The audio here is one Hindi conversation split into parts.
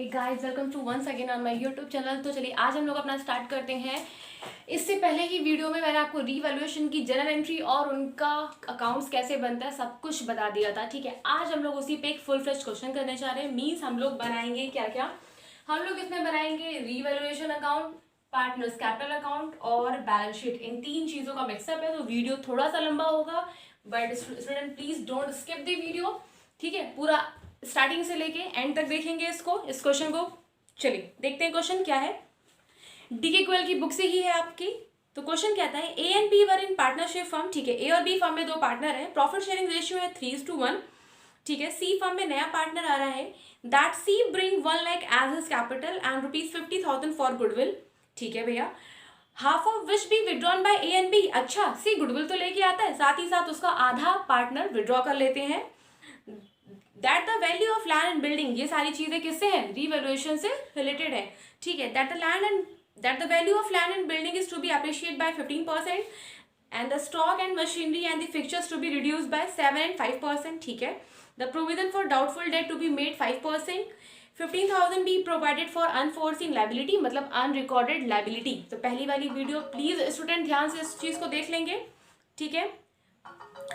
Hey guys, welcome to once again on my YouTube channel. तो चलिए आज हम लोग अपना स्टार्ट करते हैं। इससे पहले की वीडियो में मैंने आपको रीवैल्यूएशन की जनरल एंट्री और उनका अकाउंट्स कैसे बनता है सब कुछ बता दिया था। ठीक है, आज हम लोग उसी पे एक फुल फ्लेज क्वेश्चन करने जा रहे हैं। मीन्स हम लोग बनाएंगे क्या क्या, हम लोग इसमें बनाएंगे revaluation account, partners capital account और बैलेंस शीट। इन तीन चीजों का मिक्सअप है, तो वीडियो थोड़ा सा लंबा होगा, but student please don't skip the video. ठीक है, पूरा स्टार्टिंग से लेके एंड तक देखेंगे इस क्वेश्चन को। चलिए देखते हैं क्वेश्चन क्या है। डीके गोयल की बुक से ही है आपकी। तो क्वेश्चन कहता है A and B were in partnership firm. ठीक है, ए और बी फर्म में दो पार्टनर हैं, प्रॉफिट शेयरिंग रेशियो है 3:1। ठीक है, सी फर्म में नया पार्टनर आ रहा है, that C bring 1 lakh as his capital and ₹50,000 for goodwill. ठीक है भैया, half of which be withdrawn by A and B. अच्छा, सी गुडविल तो लेके आता है, साथ ही साथ उसका आधा पार्टनर विड्रॉ कर लेते हैं। That the value of land and building, ये सारी चीजें किससे हैं, रीवैल्यूएशन से रिलेटेड है। ठीक है, that the value of land and building is to be appreciate by 15% and the stock and machinery and the fixtures to be reduce by 7 and 5%। ठीक है, the provision for doubtful debt to be made 5%, 15,000 be provided for enforcing liability, मतलब अनरिकॉर्डेड लाइबिलिटी। तो पहली वाली वीडियो प्लीज स्टूडेंट ध्यान से इस चीज को देख लेंगे। ठीक है,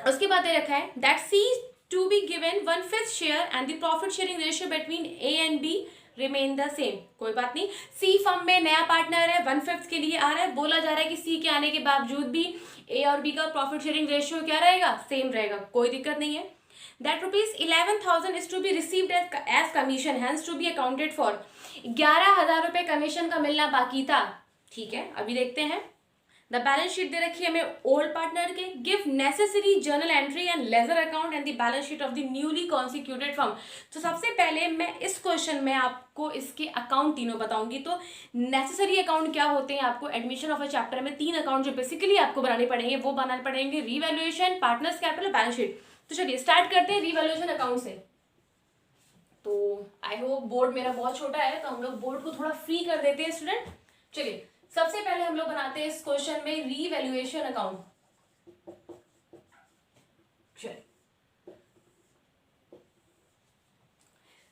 उसके बाद दे रखा है that C to be given 1/5 share and the profit sharing ratio between A and B remain the same। कोई बात नहीं, C फर्म में नया पार्टनर है, 1/5 के लिए आ रहा है, बोला जा रहा है कि C के आने के बावजूद भी A और B का प्रॉफिट शेयरिंग रेशियो क्या रहेगा, सेम रहेगा, कोई दिक्कत नहीं है। That ₹11,000 is to be received as commission hence to be accounted for. 11,000 रुपये कमीशन का मिलना बाकी था। ठीक है, अभी देखते हैं। द बैलेंस शीट दे रखी है हमें ओल्ड पार्टनर के, give necessary journal entry and ledger account and the balance sheet of the newly constituted firm. तो सबसे पहले मैं इस क्वेश्चन में आपको इसके अकाउंट तीनों बताऊंगी। तो नेसेसरी अकाउंट क्या होते हैं, आपको एडमिशन ऑफ अ चैप्टर में 3 अकाउंट जो बेसिकली आपको बनाने पड़ेंगे वो बनाने पड़ेंगे, revaluation, partners capital, balance sheet. तो चलिए स्टार्ट करते हैं रीवैल्यूएशन अकाउंट से। तो आई होप बोर्ड मेरा बहुत छोटा है, तो हम लोग बोर्ड को थोड़ा फ्री कर देते हैं स्टूडेंट। चलिए सबसे पहले हम लोग बनाते हैं इस क्वेश्चन में रीवैल्यूएशन अकाउंट। चलिए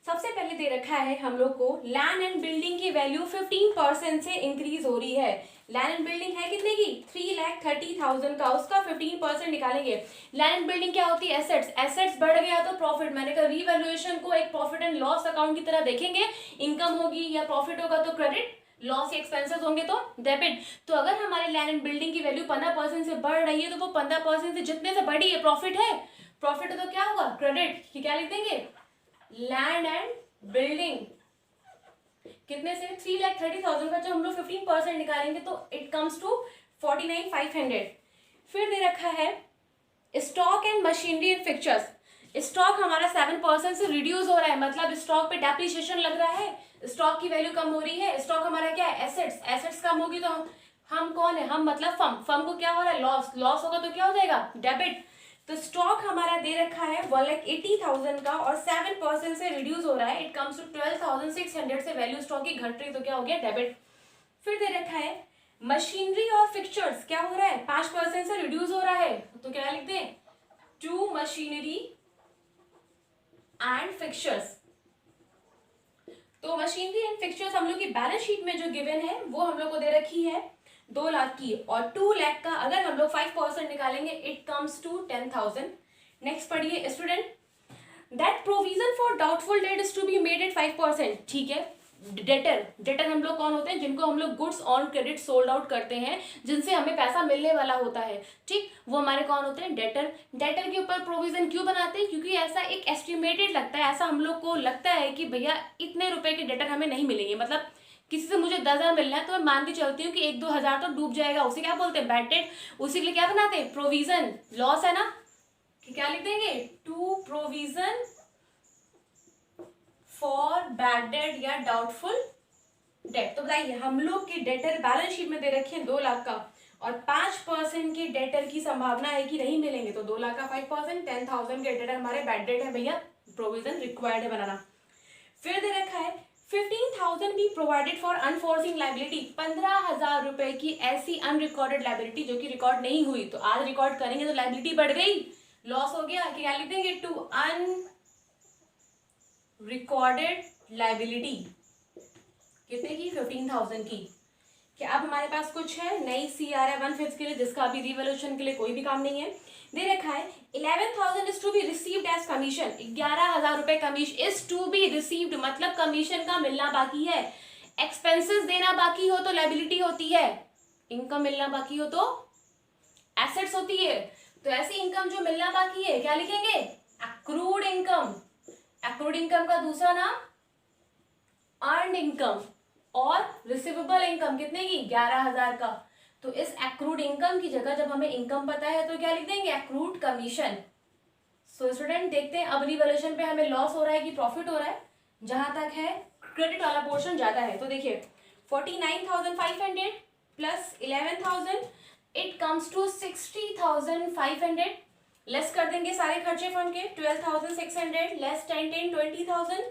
सबसे पहले दे रखा है हम लोग को लैंड एंड बिल्डिंग की वैल्यू 15% से इंक्रीज हो रही है। लैंड एंड बिल्डिंग है कितने की, 3,30,000 का, उसका 15% निकालेंगे। लैंड एंड बिल्डिंग क्या होती है, एसेट्स। एसेट्स बढ़ गया तो प्रॉफिट। मैंने कहा रीवैल्यूएशन को एक प्रॉफिट एंड लॉस अकाउंट की तरह देखेंगे, इनकम होगी या प्रॉफिट होगा तो क्रेडिट, लॉस या एक्सपेंसेस होंगे तो डेबिट। तो अगर हमारे लैंड एंड बिल्डिंग की वैल्यू 15% से बढ़ रही है तो वो 15% से जितने से बढ़ी है प्रॉफिट है, प्रॉफिट है तो क्या होगा, क्रेडिट। क्या लिख देंगे, लैंड एंड बिल्डिंग कितने से, 3,30,000 का जब हम लोग 15% निकालेंगे तो इट कम्स टू 49,500। फिर दे रखा है stock and machinery and fixtures. Stock हमारा 7% से रिड्यूस हो रहा है, मतलब स्टॉक पे डेप्रिसिएशन लग रहा है, स्टॉक की वैल्यू कम हो रही है। स्टॉक हमारा क्या है, एसेट्स। एसेट्स कम होगी तो हम कौन है, हम मतलब फर्म। फर्म को क्या हो रहा है, लॉस। लॉस होगा तो क्या हो जाएगा, डेबिट। तो स्टॉक हमारा दे रखा है 1,80,000 का और 7% से रिड्यूस हो रहा है, इट कम्स टू 12,600 से वैल्यू स्टॉक की घट रही तो क्या हो गया, डेबिट। फिर दे रखा है मशीनरी और फिक्चर्स, क्या हो रहा है, 5% से रिड्यूस हो रहा है, तो क्या लिख दें, टू मशीनरी एंड फिक्चर्स। तो मशीनरी एंड फिक्चर्स हम लोग की बैलेंस शीट में जो गिवन है वो हम लोग को दे रखी है 2 लाख की, और 2 लाख का अगर हम लोग 5% निकालेंगे इट कम्स टू 10,000। नेक्स्ट पढ़िए student, that provision for doubtful debt is to be made at 5%। ठीक है, डेटर हम लोग कौन होते हैं, जिनको हम लोग goods on credit sold out करते हैं, जिनसे हमें पैसा मिलने वाला होता है। ठीक, वो हमारे कौन होते हैं, डेटर। डेटर के ऊपर प्रोविजन क्यों बनाते हैं, क्योंकि ऐसा एक एस्टिमेटेड लगता है, ऐसा हम लोग को लगता है कि भैया इतने रुपए के डेटर हमें नहीं मिलेंगे, मतलब किसी से मुझे 10,000 मिलना है तो मैं मान के चलती हूँ कि 1-2 हजार तो डूब जाएगा, उसे क्या बोलते हैं, बैड डेट। उसी के लिए क्या बनाते हैं, प्रोविजन। लॉस है ना, कि क्या लिख देंगे, to provision for bad debt या डाउटफुल डेट। तो बताइए हम लोग की डेटर बैलेंस शीट में दे रखे हैं 2 लाख का, और 5% के डेटर की संभावना है कि नहीं मिलेंगे, तो 2 लाख का 5%, 10,000 के डेटर हमारे बैड डेट है भैया, प्रोविजन रिक्वायर्ड है बनाना। फिर दे रखा है 15,000 be provided for enforcing liability. 15,000 रुपए की ऐसी अनरिकॉर्डेड लाइबिलिटी जो कि रिकॉर्ड नहीं हुई, तो आज रिकॉर्ड करेंगे तो लाइबिलिटी बढ़ गई, लॉस हो गया, कि क्या लिख देंगे, टू अन रिकॉर्डेड लाइबिलिटी। कितने की? 15,000 की। क्या अब हमारे पास कुछ है? नई सी आ रहा है 1/5 के लिए, जिसका अभी रिवोल्यूशन के लिए कोई भी काम नहीं है। दे रखा है 11,000 is to be received as commission. 11,000 रुपए commission is to be received, मतलब कमीशन का मिलना बाकी है। एक्सपेंसेस देना बाकी हो तो लायबिलिटी होती है, इनकम मिलना बाकी हो तो एसेट्स होती है। तो ऐसी इनकम जो मिलना बाकी है क्या लिखेंगे? Accrued income. एक्रूड इनकम का दूसरा नाम अर्न्ड इनकम। और रिसीवेबल इनकम कितने की? 11,000 का। तो इस एक्रूड इनकम की जगह जब हमें इनकम पता है तो क्या लिख देंगे? Accrued commission. सो स्टूडेंट देखते हैं अब रिवोल्यूशन पे हमें लॉस हो रहा है कि प्रॉफिट हो रहा है। जहां तक है क्रेडिट वाला पोर्शन ज्यादा है, तो देखिए 49,500 plus 11,000 it comes to 60,500। Less कर देंगे सारे खर्चे फर्म के, 12,600 लेस 10 20,000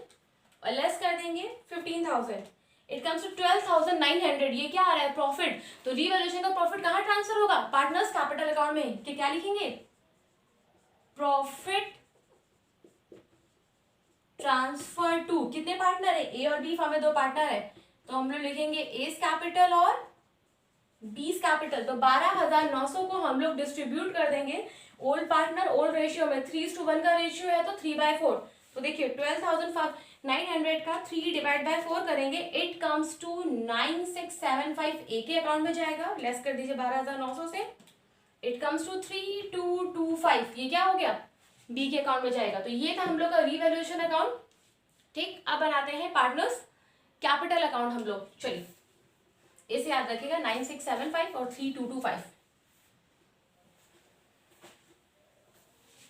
और लेस कर देंगे 15,000, इट कम्स टू 12,900। ये क्या आ रहा है? प्रॉफिट। तो रिवैल्यूएशन का प्रॉफिट कहाँ ट्रांसफर होगा? पार्टनर्स कैपिटल अकाउंट में। कि क्या लिखेंगे? प्रॉफिट ट्रांसफर टू कितने पार्टनर है? ए और बी फर्म में 2 पार्टनर है, तो हम लोग लिखेंगे एस कैपिटल और बीस कैपिटल। तो 12,900 को हम लोग डिस्ट्रीब्यूट कर देंगे ओल्ड पार्टनर ओल्ड रेशियो में। 3:1 का रेशियो है तो 3/4। तो देखिए 12,900 का 3 डिवाइड बाय 4 करेंगे, इट कम्स टू 9675 ए के अकाउंट में जाएगा। लेस कर दीजिए 12,900 से, इट कम्स टू 3225। ये क्या हो गया? बी के अकाउंट में जाएगा। तो ये था हम लोग का रिवैल्यूएशन अकाउंट। ठीक, अब बनाते हैं पार्टनर्स कैपिटल अकाउंट हम लोग। चलिए इसे याद रखिएगा, 9675 और 3225।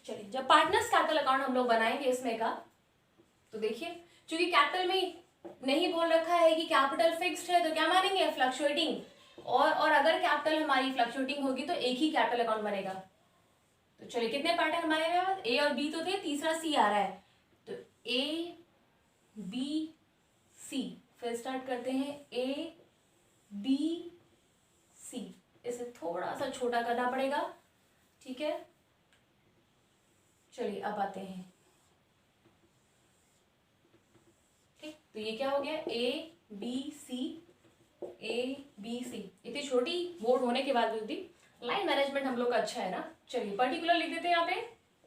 चलिए जब पार्टनर्स कैपिटल अकाउंट हम लोग बनाएंगे इसमें का, तो देखिए क्योंकि कैपिटल में नहीं बोल रखा है कि कैपिटल फिक्स्ड है, तो क्या मानेंगे? फ्लक्चुएटिंग। और अगर कैपिटल हमारी फ्लक्चुएटिंग होगी तो एक ही कैपिटल अकाउंट बनेगा। तो चलिए कितने पार्ट है हमारे पास? ए और बी तो थे, तीसरा सी आ रहा है, तो ए बी सी। फिर स्टार्ट करते हैं ए बी सी। इसे थोड़ा सा छोटा करना पड़ेगा, ठीक है। चलिए अब आते हैं, ठीक। तो ये क्या हो गया? A B C, A B C. इतनी छोटी बोर्ड होने के बाद भी लाइन मैनेजमेंट हम लोग का अच्छा है ना। चलिए पर्टिकुलर लिख देते हैं यहाँ पे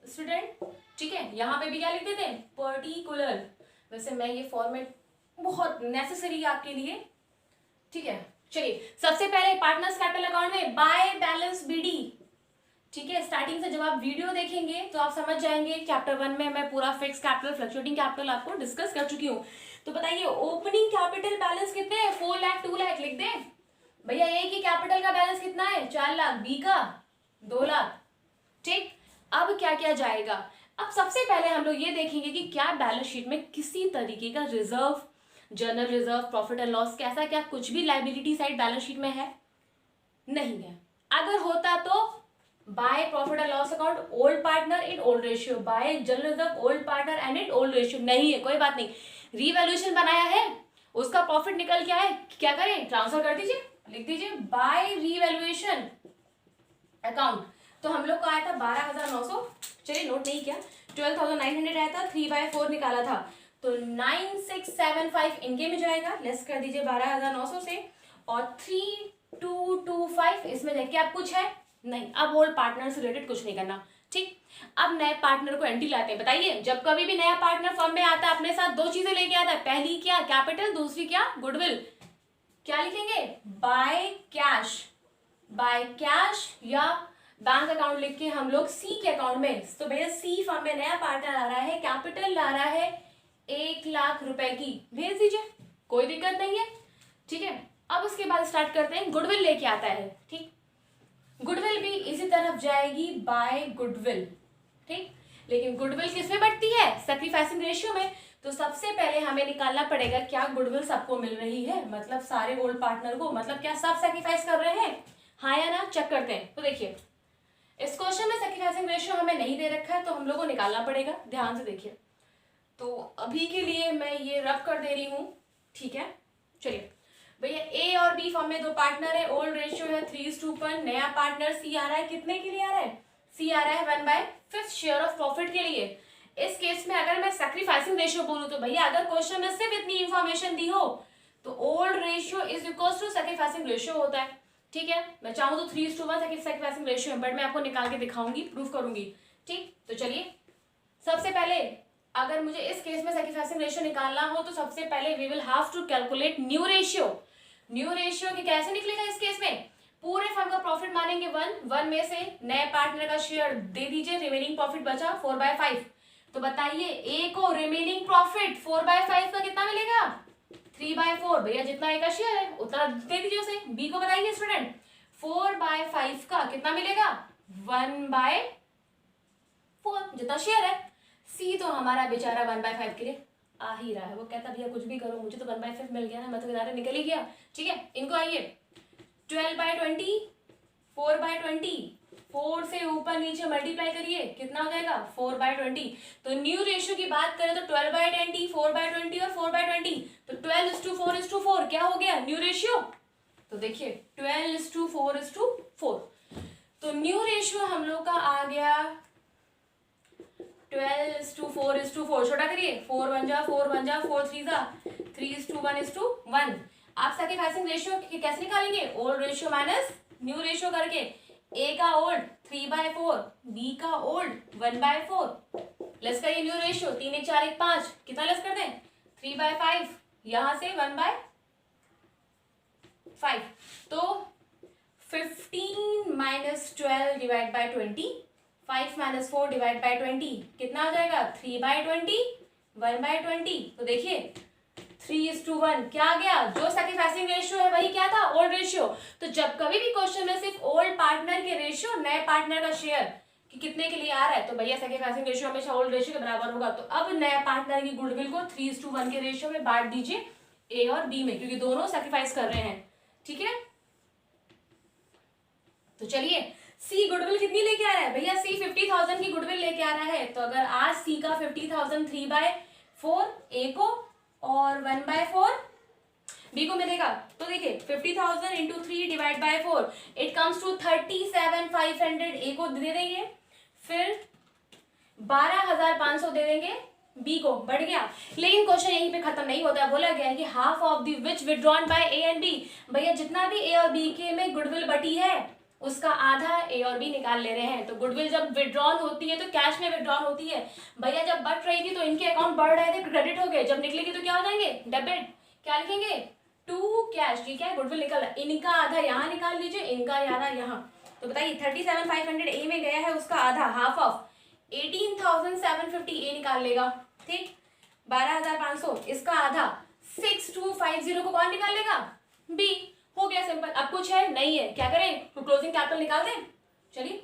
स्टूडेंट, ठीक है। यहाँ पे भी क्या लिख देते हैं? पर्टिकुलर। वैसे मैं ये फॉर्मेट बहुत नेसेसरी है आपके लिए, ठीक है। चलिए सबसे पहले पार्टनर्स कैपिटल अकाउंट में बाय बैलेंस बीडी, ठीक है। स्टार्टिंग से जब आप वीडियो देखेंगे तो आप समझ जाएंगे। चैप्टर 1 में मैं पूरा फिक्स कैपिटल फ्लक्चुएटिंग कैपिटल आपको डिस्कस कर चुकी हूँ। तो बताइए ओपनिंग कैपिटल बैलेंस कितने हैं? 4 लाख 2 लाख लिख दें भैया। ए की कैपिटल का बैलेंस कितना है? 4 लाख, बी का 2 लाख, ठीक। अब क्या क्या जाएगा? अब सबसे पहले हम लोग ये देखेंगे कि क्या बैलेंस शीट में किसी तरीके का reserve, general reserve, profit and loss, कैसा क्या कुछ भी लायबिलिटी साइड बैलेंस शीट में है? नहीं है। अगर होता तो by profit and loss account old partner in old ratio, bye general reserve old partner and in old ratio. नहीं है, कोई बात नहीं। रिवैल्यूएशन बनाया है, उसका प्रॉफिट निकल के आए, क्या करें? ट्रांसफर कर दीजिए, लिख दीजिए बाय रिवैल्यूएशन अकाउंट। तो हम लोग को आया था 12,900, चलिए नोट नहीं किया, 12,900 आया था, 3/4 निकाला था, तो 9675 इनके में जाएगा। लेस कर दीजिए 12,900 से, और 3225 इसमें देखिए आप कुछ है नहीं। अब ओल्ड पार्टनर से रिलेटेड कुछ नहीं करना, ठीक। अब नए पार्टनर को एंट्री लाते हैं। बताइए जब कभी भी नया पार्टनर फर्म में आता है अपने साथ 2 चीजें लेके आता है। पहली क्या? कैपिटल, दूसरी क्या? गुडविल। क्या लिखेंगे? बाय कैश, बाय कैश या बैंक अकाउंट लिख के हम लोग सी के अकाउंट में। तो भैया सी फर्म में नया पार्टनर आ रहा है, कैपिटल ला रहा है 1 लाख रुपए की, भेज दीजिए, कोई दिक्कत नहीं है, ठीक है। अब उसके बाद स्टार्ट करते हैं, गुडविल लेके आता है, ठीक। गुडविल भी इसी तरफ जाएगी बाय गुडविल, ठीक। लेकिन गुडविल किसमें बढ़ती है? सैक्रिफाइसिंग रेशियो में। तो सबसे पहले हमें निकालना पड़ेगा क्या गुडविल सबको मिल रही है, मतलब सारे ओल्ड पार्टनर को, मतलब क्या सब सैक्रिफाइस कर रहे हैं, हाँ या ना, चेक करते हैं। तो देखिए इस क्वेश्चन में सैक्रिफाइसिंग रेशियो हमें नहीं दे रखा है, तो हम लोग को निकालना पड़ेगा। ध्यान से देखिए, तो अभी के लिए मैं ये रब कर दे रही हूँ, ठीक है। चलिए भैया ए और बी फॉर्म में 2 पार्टनर है, ओल्ड रेशियो है 3:1। नया पार्टनर सी आ रहा है, कितने के लिए आ रहा है? सी आ रहा है 1/5 शेयर ऑफ प्रॉफिट के लिए। इस केस में अगर मैं सैक्रिफाइसिंग रेशियो बोलूं तो भैया अगर क्वेश्चन में सिर्फ इतनी इंफॉर्मेशन दी हो तो old ratio is equal to sacrificing ratio होता है, ठीक है। मैं चाहूँ तो 3:1 सैक्रिफाइसिंग रेशियो है, बट मैं आपको निकाल के दिखाऊंगी, प्रूफ करूंगी, ठीक। तो चलिए सबसे पहले अगर मुझे इस केस में सैक्रिफाइसिंग रेशियो निकालना हो तो सबसे पहले we will have to calculate new ratio. New ratio की कैसे निकलेगा इस केस में, पूरे फर्म का प्रॉफिट मानेंगे 1 में से नए पार्टनर का शेयर दे दीजिए, रिमेनिंग प्रॉफिट बचा 4/5। तो बताइए ए को रिमेनिंग प्रॉफिट 4/5 का कितना मिलेगा, 3/4। भैया जितना ए का शेयर है उतना दे दीजिए उसे। बी को बताइए स्टूडेंट 4/5 का कितना मिलेगा, 1/4 जितना शेयर है। सी तो हमारा बेचारा 1/5 के लिए आ ही रहा है, वो कहता भैया कुछ भी करो मुझे तो 1/5 मिल गया ना, मैं तो किनारे निकल ही गया, ठीक है। इनको आइए 12/20, 4/20, 4 से ऊपर नीचे मल्टीप्लाई करिए, कितना हो जाएगा 4/20। तो न्यू रेशियो की बात करें तो 12/20, 4/20 और 4/20, तो 12:4:4 क्या हो गया न्यू रेशियो। तो देखिए 12:4:4, तो न्यू रेशियो हम लोग का आ गया 12:4:4। छोटा करिए 4 1 जा 4 1 जा 4 3 जा 3:1:1। आप सैक्रिफाइसिंग रेशियो कैसे निकालेंगे, old ratio minus new ratio करके। ए का ओल्ड 3/4, बी का ओल्ड 1/4। लेस करिए न्यू रेशियो, 3 1 4 1 5, कितना लेस कर दें 3/5, यहां से 1/5। तो 15 - 12 डिवाइड बाय 20, 5 - 4 डिवाइड बाय 20 कितना हो जाएगा 3/20, 1/20। तो देखिए 3:1 क्या आ गया, जो सैक्रिफाइसिंग रेशियो है वही क्या था, ओल्ड रेशियो। तो जब कभी भी क्वेश्चन में सिर्फ ओल्ड पार्टनर के रेशियो नए पार्टनर का शेयर कि कितने के लिए आ रहा है, तो भैया सैक्रिफाइसिंग रेशियो हमेशा ओल्ड रेशियो के बराबर होगा। तो अब नए पार्टनर की गुडविल को 3:1 के रेशियो में बांट दीजिए ए और बी में, क्योंकि दोनों सैक्रिफाइस कर रहे हैं, ठीक है। तो चलिए सी गुडविल कितनी लेके आ रहा है, भैया सी 50,000 की गुडविल लेके आ रहा है। तो अगर आज सी का 50,000 3/4 ए को और 1/4 बी को मिलेगा, तो देखिए 50,000 into 3 divide by 4 it comes to 37,500 A को दे देंगे, फिर 12,500 दे देंगे बी को, बढ़ गया। लेकिन क्वेश्चन यहीं पे खत्म नहीं होता है, बोला गया है कि half of the which withdrawn by A and B. भैया जितना भी ए और बी के में गुडविल बटी है उसका आधा ए और बी निकाल ले रहे हैं। तो गुडविल जब विड्रॉन होती है तो कैश में विड्रॉन होती है। भैया जब बढ़ रही थी तो इनके अकाउंट बढ़ रहे थे, क्रेडिट हो गए, जब निकलेगी तो क्या हो जाएंगे डेबिट। क्या लिखेंगे टू कैश, ठीक है। गुडविल निकल रहा है, इनका आधा यहाँ निकाल लीजिए, इनका आधा यहाँ। तो बताइए 37,500 ए में गया है, उसका आधा हाफ ऑफ 18,750 ए निकाल लेगा, ठीक। 12,500 इसका आधा 6,250 को कौन निकाल लेगा, बी। हो गया सिंपल। अब कुछ है नहीं है, क्या करें, तो क्लोजिंग कैपिटल निकाल दें। चलिए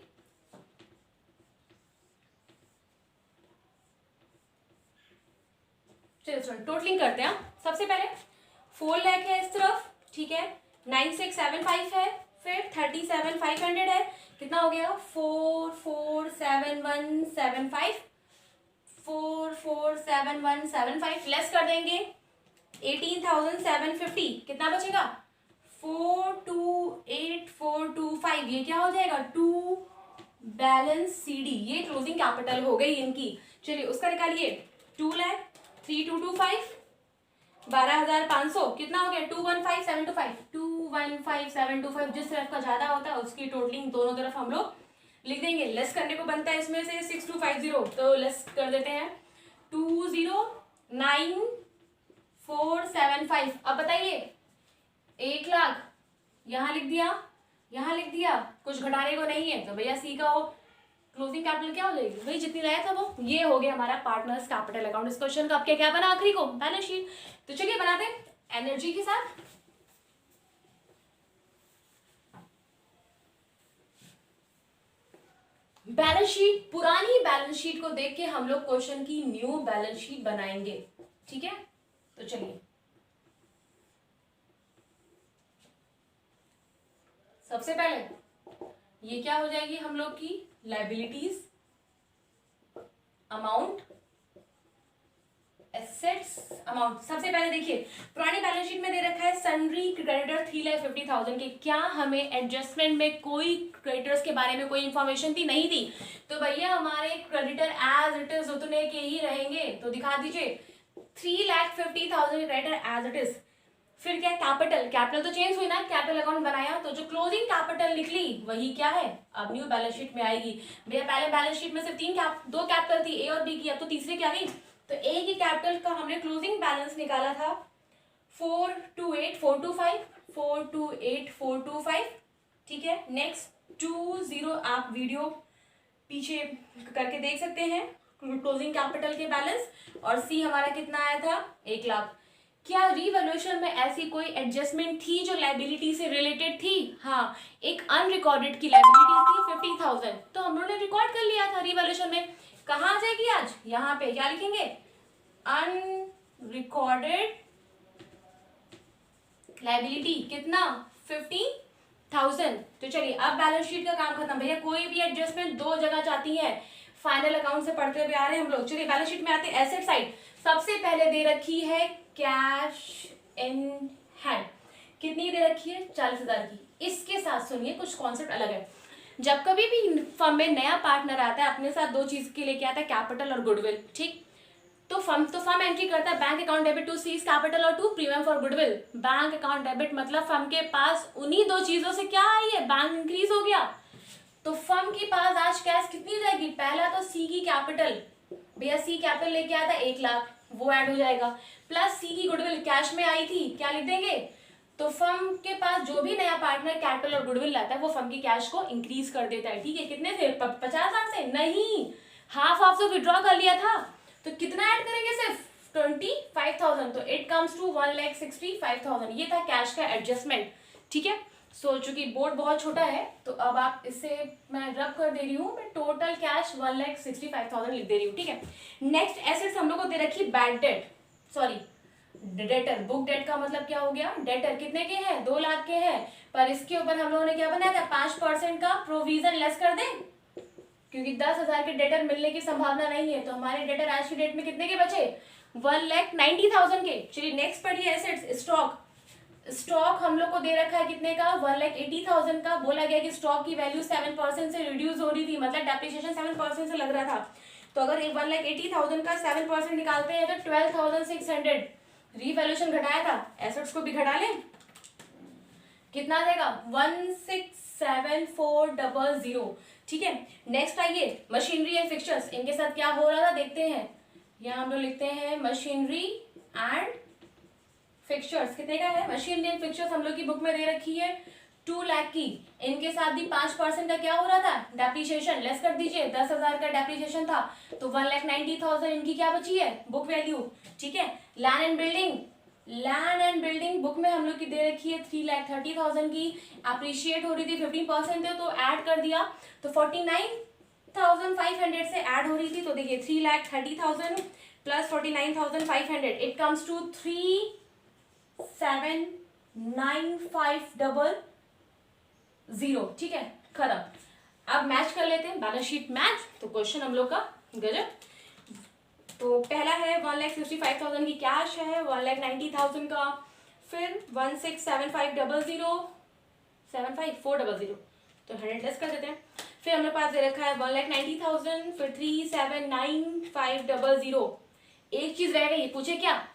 चलिए टोटलिंग करते हैं। सबसे पहले 4 लाख है इस तरफ, ठीक है, 9675 है, फिर 37,500 है, कितना हो गया 447175, 447175 लेस कर देंगे 18,750, कितना बचेगा 428,425। ये क्या हो जाएगा 2 बैलेंस सीडी, ये क्लोजिंग कैपिटल हो गई इनकी। चलिए उसका निकालिए 2,03,225, 12,500 कितना हो गया 215,725, 215,725। जिस तरफ का ज्यादा होता है उसकी टोटलिंग दोनों तरफ हम लोग लिख देंगे। लेस करने को बनता है इसमें से 6,250, तो लेस कर देते हैं 209,475। अब बताइए 1 लाख यहाँ लिख दिया, यहाँ लिख दिया, कुछ घटाने को नहीं है, तो भैया सी का हो क्लोजिंग कैपिटल क्या हो जाएगी, वही जितनी लाया था वो। ये हो गया हमारा पार्टनर्स कैपिटल अकाउंट। इस क्वेश्चन का आपके क्या बना आखिरी को, बैलेंस शीट। तो चलिए बनाते हैं एनर्जी के साथ। बैलेंस शीट, पुरानी बैलेंस शीट को देख के हम लोग क्वेश्चन की न्यू बैलेंस शीट बनाएंगे, ठीक है। तो चलिए सबसे पहले ये क्या हो जाएगी हम लोग की लायबिलिटीज, अमाउंट, एसेट्स, अमाउंट। सबसे पहले देखिए पुरानी बैलेंस शीट में दे रखा है सन्ड्री क्रेडिटर 3,50,000 के। क्या हमें एडजस्टमेंट में कोई क्रेडिटर्स के बारे में कोई इंफॉर्मेशन थी, नहीं थी। तो भैया हमारे क्रेडिटर एज इट इज उतने के ही रहेंगे। तो दिखा दीजिए 3,50,000 क्रेडिटर एज इट इज। फिर क्या, कैपिटल, कैपिटल तो चेंज हुई ना, कैपिटल अकाउंट बनाया तो जो क्लोजिंग कैपिटल निकली वही क्या है, अब न्यू बैलेंस शीट में आएगी। भैया पहले बैलेंस शीट में सिर्फ दो कैपिटल थी, ए और बी की, अब तो तीसरी क्या गई, तो ए की कैपिटल का हमने क्लोजिंग बैलेंस निकाला था 428,425, ठीक है। नेक्स्ट 20, आप वीडियो पीछे करके देख सकते हैं क्लोजिंग कैपिटल के बैलेंस। और सी हमारा कितना आया था, 1 लाख। क्या रीवैल्यूएशन में ऐसी कोई एडजस्टमेंट थी जो लाइबिलिटी से रिलेटेड थी? हाँ, एक अनरिकॉर्डेड की लाइबिलिटी थी 50,000, तो हम लोगों ने रिकॉर्ड कर लिया था रीवैल्यूएशन में। कहाँ आ जाएगी आज, यहाँ पे क्या लिखेंगे, अनरिकॉर्डेड लाइबिलिटी कितना, 50,000। तो चलिए अब बैलेंस शीट का काम खत्म। भैया कोई भी एडजस्टमेंट दो जगह चाहती है, फाइनल अकाउंट से पढ़ते हुए आ रहे हैं हम लोग। चलिए बैलेंस शीट में आते हैं। एसेट साइड सबसे पहले दे रखी है कैश इन हैंड, कितनी दे रखी है, 40,000 की। इसके साथ सुनिए कुछ कॉन्सेप्ट अलग है। जब कभी भी फर्म में नया पार्टनर आता है अपने साथ दो चीज के लेके आता है, कैपिटल और गुडविल, ठीक। तो फर्म एंट्री करता है bank account debit to C's capital और to premium for goodwill. Bank account debit मतलब फर्म के पास उन्हीं दो चीजों से क्या आई है, बैंक इंक्रीज हो गया, तो फर्म के पास आज कैश कितनी जाएगी, पहला तो सी की कैपिटल, भैया सी कैपिटल लेके आया था 1 लाख, वो ऐड हो जाएगा, प्लस सी की गुडविल कैश में आई थी, क्या लिख देंगे, तो फर्म के पास जो भी नया पार्टनर कैपिटल और गुडविल लाता है वो फर्म की कैश को इंक्रीज कर देता है, ठीक है। कितने से, 50,000 से नहीं, हाफ से विड्रॉ कर लिया था, तो कितना ऐड करेंगे, सिर्फ 25,000, तो इट कम्स टू 1,65,000। ये था कैश का एडजस्टमेंट, ठीक है। सो चूंकि बोर्ड बहुत छोटा है तो अब आप इससे मैं रब कर दे रही हूँ, मैं टोटल कैश 1,65,000 लिख दे रही हूँ, ठीक है। नेक्स्ट एसेट्स हम लोग को दे रखी bad debt, sorry debtor, book debt का मतलब क्या हो गया, डेटर कितने के हैं, 2 लाख के हैं, पर इसके ऊपर हम लोगों ने क्या बनाया था, 5% का प्रोविजन लेस कर दें, क्योंकि 10,000 के डेटर मिलने की संभावना नहीं है, तो हमारे डेटर आज की डेट में कितने के बचे, 1,90,000 के। चलिए नेक्स्ट पढ़िए एसेट्स, स्टॉक। स्टॉक हम लोग को दे रखा है कितने का, 1,80,000 का। बोला गया कि स्टॉक की वैल्यू 7% से रिड्यूस हो रही थी, मतलब डेप्रिसिएशन 7% से लग रहा था, तो अगर 1,80,000 का 7% निकालते हैं तो 12,600। रीवैल्यूएशन घटाया था, एसेट्स को भी घटा लें, कितना आ जाएगा, 1,67,400, ठीक है। नेक्स्ट आइए मशीनरी एंड फिक्चर्स, इनके साथ क्या हो रहा था देखते हैं। यहाँ हम लोग लिखते हैं मशीनरी एंड फिक्चर्स, कितने का है, मशीनरी एंड फिक्चर्स हम लोग की बुक में दे रखी है 2 लाख की। इनके साथ भी 5% का क्या हो रहा था, डेप्रिसिएशन लेस कर दीजिए, 10,000 का डेप्रिसिएशन था, तो 1,90,000 इनकी क्या बची है, बुक वैल्यू, ठीक है। लैंड एंड बिल्डिंग बुक में हम लोग की दे रखी है 3,30,000 की, अप्रिशिएट हो रही थी 15% है, तो ऐड कर दिया, तो 49,500 से ऐड हो रही थी, तो देखिए 3,30,000 प्लस 49,500, इट कम्स टू 3,79,500, ठीक है, खत्म। अब मैच कर लेते हैं, बैलेंस शीट मैच, तो क्वेश्चन हम लोग का गजब। तो पहला है 1,65,000 की कैश है, 1,90,000 का, फिर 1,67,500 तो 100 लेस कर देते हैं। फिर हमारे पास दे रखा है 1,90,000, फिर 3,79,500। एक चीज रह गई, पूछे क्या,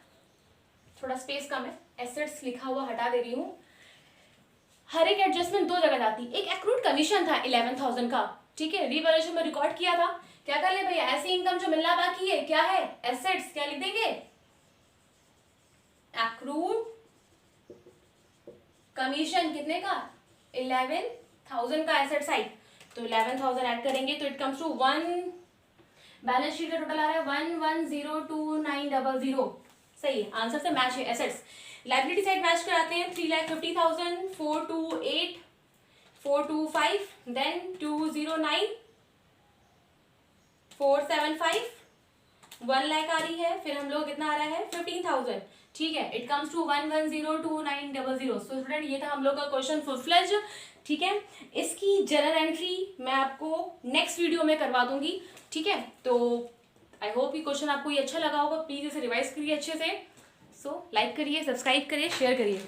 थोड़ा स्पेस कम है, एसेट्स लिखा हुआ हटा दे रही हूँ। हर एक एडजस्टमेंट दो जगह जाती, एक एक्रूड कमीशन था 11,000 का, ठीक है, रीवैल्यूएशन में रिकॉर्ड किया था। क्या कर ले भैया, ऐसी इनकम जो मिलना बाकी है क्या है, एसेट्स, क्या लिख देंगे, एक्रूड कमीशन, कितने का, 11,000 का एसेट साइड, तो 11,000 ऐड करेंगे तो it comes to 1, balance sheet का टोटल आ रहा है 1,10,2900, सही है, आंसर से मैच है एसेट्स। लायबिलिटी साइड मैच कराते हैं, 3,50,000, 428, 425, देन 209, 475, 1 लाख आ रही है, फिर हम लोग कितना आ रहा है 15,000, ठीक है, it comes to 1,10,2900। So student ये था हम लोग का क्वेश्चन फुल फ्लेज, ठीक है। इसकी जर्नल एंट्री मैं आपको नेक्स्ट वीडियो में करवा दूंगी, ठीक है। तो आई होप ये क्वेश्चन आपको ये अच्छा लगा होगा, प्लीज इसे रिवाइज करिए अच्छे से। सो लाइक करिए, सब्सक्राइब करिए, शेयर करिए।